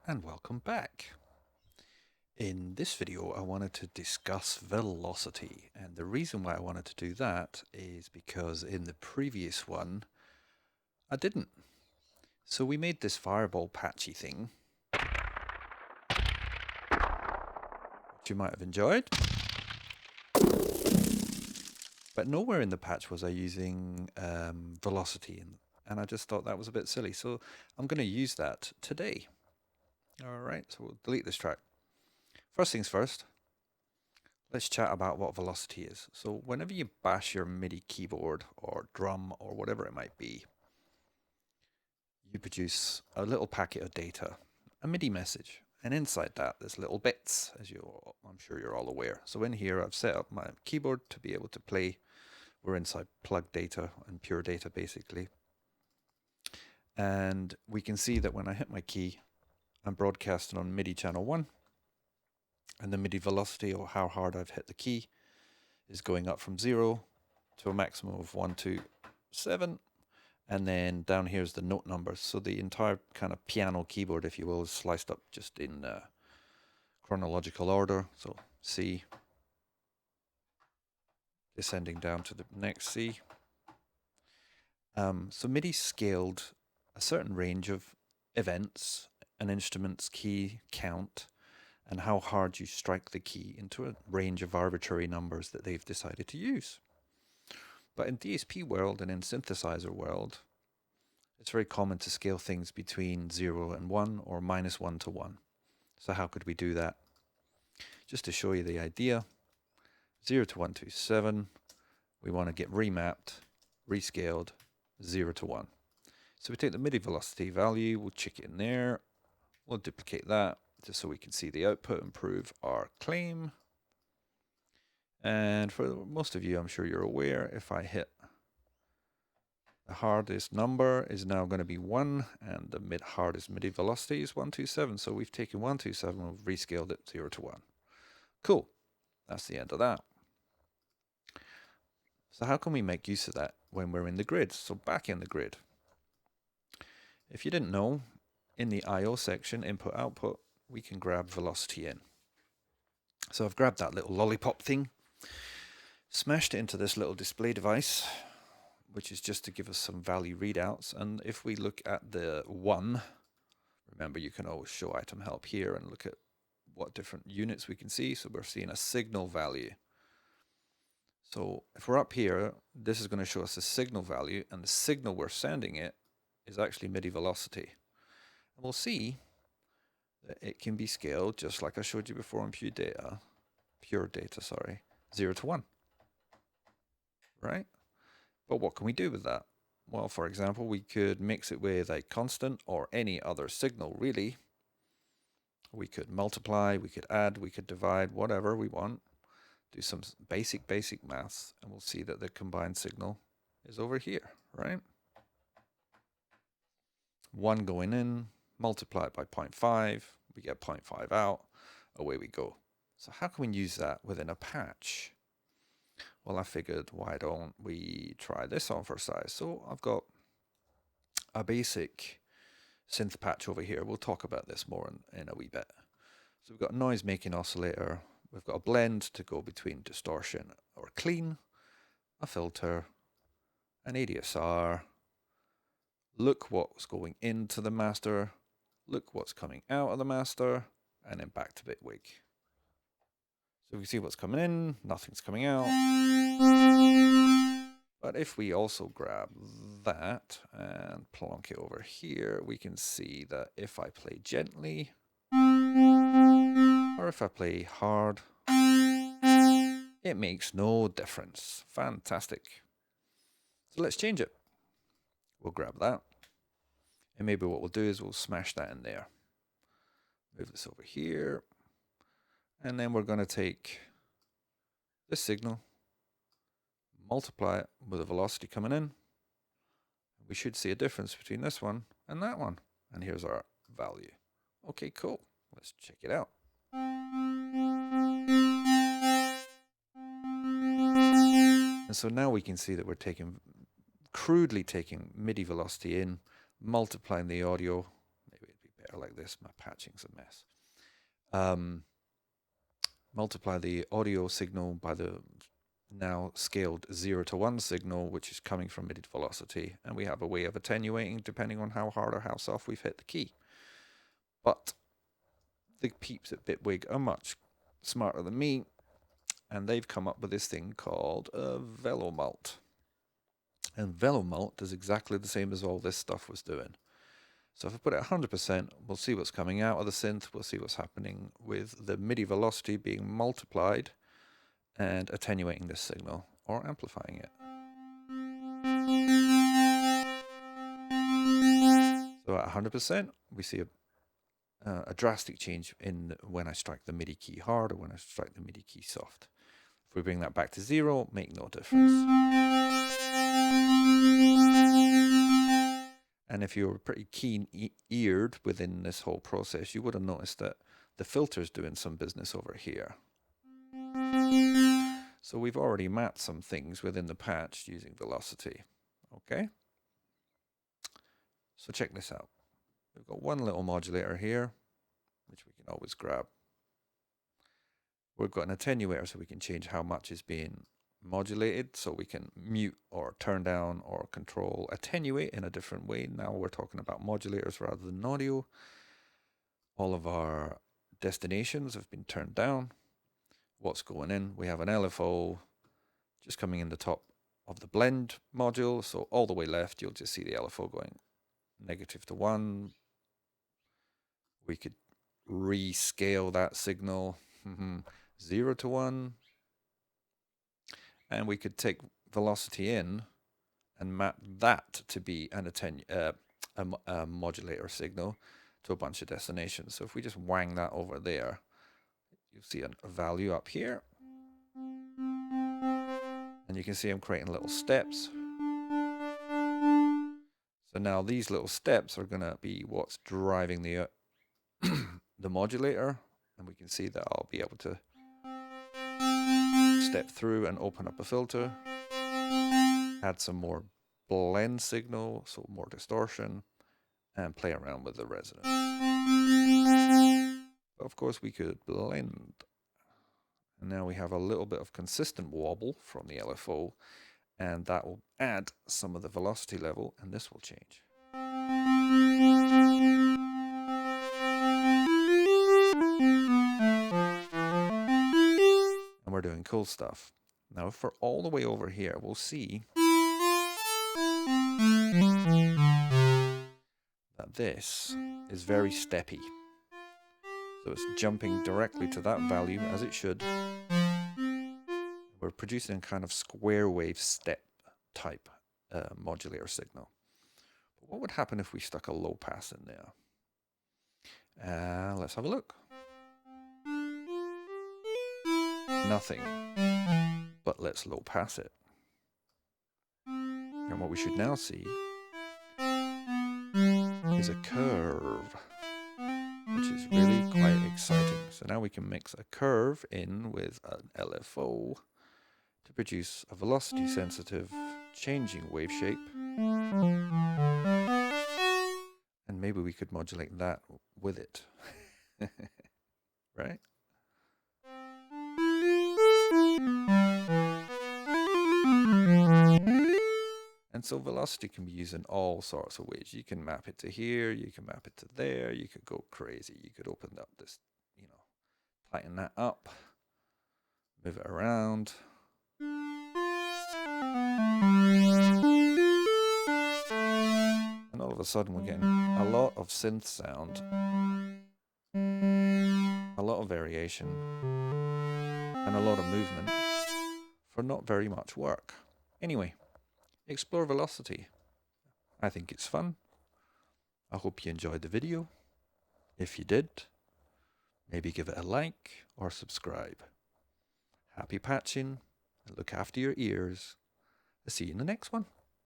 And welcome back. In this video, I wanted to discuss velocity, and the reason why I wanted to do that is because in the previous one, I didn't. So we made this fireball patchy thing, which you might have enjoyed, but nowhere in the patch was I using velocity, and I just thought that was a bit silly, so I'm going to use that today. Alright, so we'll delete this track. First things first, let's chat about what velocity is. So whenever you bash your MIDI keyboard or drum or whatever it might be, you produce a little packet of data, a MIDI message. And inside that, there's little bits, as I'm sure you're all aware. So in here, I've set up my keyboard to be able to play. We're inside plug data and pure data, basically. And we can see that when I hit my key, I'm broadcasting on MIDI channel 1. And the MIDI velocity, or how hard I've hit the key, is going up from 0 to a maximum of 127. And then down here's the note numbers. So the entire kind of piano keyboard, if you will, is sliced up just in chronological order. So C, descending down to the next C. So MIDI scaled a certain range of events, an instrument's key count, and how hard you strike the key into a range of arbitrary numbers that they've decided to use. But in DSP world and in synthesizer world, it's very common to scale things between 0 and 1 or -1 to 1. So how could we do that? Just to show you the idea, 0 to 127, we want to get remapped, rescaled, 0 to 1. So we take the MIDI velocity value, we'll check it in there, we'll duplicate that just so we can see the output and prove our claim. And for most of you, I'm sure you're aware, if I hit the hardest number is now going to be 1, and the hardest MIDI velocity is 127. So we've taken 127 and we've rescaled it 0 to 1. Cool. That's the end of that. So how can we make use of that when we're in the grid? So back in the grid. If you didn't know, in the I/O section, input output, we can grab velocity in. So I've grabbed that little lollipop thing, smashed it into this little display device, which is just to give us some value readouts. And if we look at the 1, remember you can always show item help here and look at what different units we can see. So we're seeing a signal value. So if we're up here, this is going to show us the signal value, and the signal we're sending it is actually MIDI velocity. And we'll see that it can be scaled just like I showed you before on pure data, 0 to 1. Right? But what can we do with that? Well, for example, we could mix it with a constant or any other signal, really. We could multiply, we could add, we could divide, whatever we want. Do some basic maths, and we'll see that the combined signal is over here, right? 1 going in, multiply it by 0.5, we get 0.5 out, away we go. So how can we use that within a patch? Well, I figured, why don't we try this on for size? So I've got a basic synth patch over here. We'll talk about this more in a wee bit. So we've got a noise making oscillator. We've got a blend to go between distortion or clean, a filter, an ADSR. Look what's going into the master. Look what's coming out of the master, and then back to Bitwig. So we see what's coming in, nothing's coming out. But if we also grab that and plonk it over here, we can see that if I play gently, or if I play hard, it makes no difference. Fantastic. So let's change it. We'll grab that. And maybe what we'll do is we'll smash that in there. Move this over here. And then we're going to take this signal, multiply it with the velocity coming in. We should see a difference between this one and that one. And here's our value. Okay, cool. Let's check it out. And so now we can see that we're crudely taking MIDI velocity in, multiplying the audio. Maybe it'd be better like this. My patching's a mess. Multiply the audio signal by the now scaled 0 to 1 signal, which is coming from MIDI velocity, and we have a way of attenuating depending on how hard or how soft we've hit the key. But the peeps at Bitwig are much smarter than me, and they've come up with this thing called a velomult. And velomult does exactly the same as all this stuff was doing. So if I put it 100%, we'll see what's coming out of the synth, we'll see what's happening with the MIDI velocity being multiplied and attenuating this signal or amplifying it. So at 100%, we see a drastic change in when I strike the MIDI key hard or when I strike the MIDI key soft. If we bring that back to 0, make no difference. And if you were pretty keen-eared within this whole process, you would have noticed that the filter's doing some business over here. So we've already mapped some things within the patch using velocity. Okay? So check this out. We've got one little modulator here, which we can always grab. We've got an attenuator, so we can change how much is being modulated, so we can mute or turn down or control attenuate in a different way. Now we're talking about modulators rather than audio. All of our destinations have been turned down. What's going in? We have an LFO just coming in the top of the blend module, so all the way left you'll just see the LFO going negative to 1. We could rescale that signal 0 to 1. And we could take velocity in and map that to be a modulator signal to a bunch of destinations. So if we just wang that over there, you'll see a value up here. And you can see I'm creating little steps. So now these little steps are going to be what's driving the the modulator. And we can see that I'll be able to step through and open up a filter, add some more blend signal, so more distortion, and play around with the resonance. Of course, we could blend. And now we have a little bit of consistent wobble from the LFO, and that will add some of the velocity level, and this will change. And we're doing cool stuff. Now, for all the way over here, we'll see that this is very steppy. So it's jumping directly to that value as it should. We're producing a kind of square wave step type modulator signal. But what would happen if we stuck a low pass in there? Let's have a look. Nothing. But let's low pass it. And what we should now see is a curve, which is really quite exciting. So now we can mix a curve in with an LFO to produce a velocity sensitive changing wave shape. And maybe we could modulate that with it. Right? And so velocity can be used in all sorts of ways. You can map it to here, you can map it to there, you could go crazy. You could open up this, tighten that up, move it around. And all of a sudden we're getting a lot of synth sound, a lot of variation, and a lot of movement for not very much work. Anyway, explore velocity. I think it's fun. I hope you enjoyed the video. If you did, maybe give it a like or subscribe. Happy patching, and look after your ears. I'll see you in the next one.